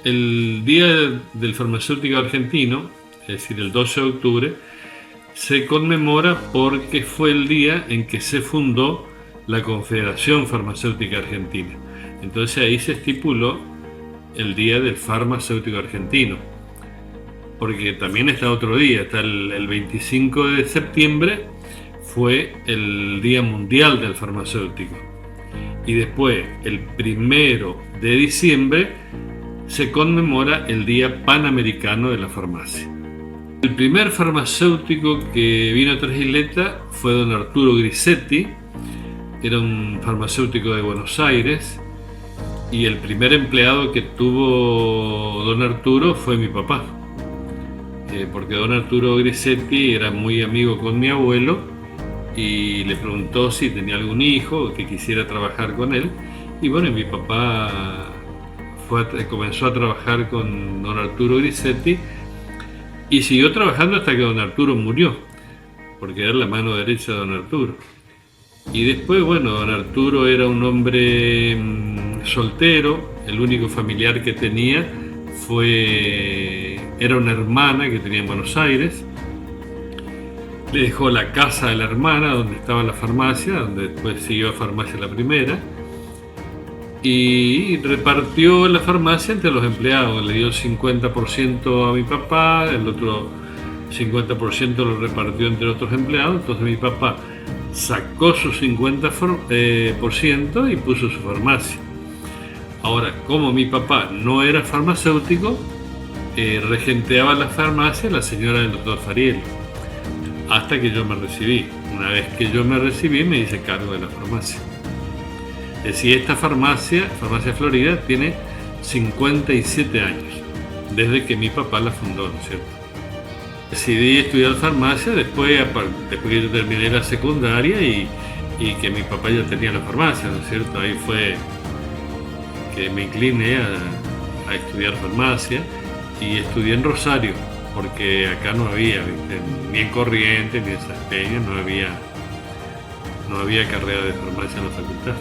el Día del Farmacéutico Argentino, es decir, el 12 de octubre, se conmemora porque fue el día en que se fundó la Confederación Farmacéutica Argentina. Entonces ahí se estipuló el Día del Farmacéutico Argentino. Porque también está otro día, está el 25 de septiembre, fue el Día Mundial del Farmacéutico. Y después, el 1 de diciembre, se conmemora el Día Panamericano de la Farmacia. El primer farmacéutico que vino a Tres Isletas fue don Arturo Grisetti, era un farmacéutico de Buenos Aires, y el primer empleado que tuvo don Arturo fue mi papá. Porque don Arturo Grisetti era muy amigo con mi abuelo y le preguntó si tenía algún hijo que quisiera trabajar con él. Y bueno, mi papá comenzó a trabajar con don Arturo Grisetti y siguió trabajando hasta que don Arturo murió, porque era la mano derecha de don Arturo. Y después, bueno, don Arturo era un hombre soltero, el único familiar que tenía era una hermana que tenía en Buenos Aires. Le dejó la casa de la hermana donde estaba la farmacia, donde después siguió a Farmacia La Primera, y repartió la farmacia entre los empleados. Le dio el 50% a mi papá, el otro 50% lo repartió entre otros empleados. Entonces mi papá sacó su 50% y puso su farmacia. Ahora, como mi papá no era farmacéutico, regenteaba la farmacia la señora del doctor Fariel, hasta que yo me recibí. Una vez que yo me recibí, me hice cargo de la farmacia. Es decir, esta farmacia Florida, tiene 57 años, desde que mi papá la fundó, ¿no es cierto? Decidí estudiar farmacia después que yo terminé la secundaria y que mi papá ya tenía la farmacia, ¿no es cierto? Ahí fue que me incliné a estudiar farmacia, y estudié en Rosario, porque acá no había, ¿viste? Ni en Corrientes ni en Salteña no había carrera de farmacia en la facultad.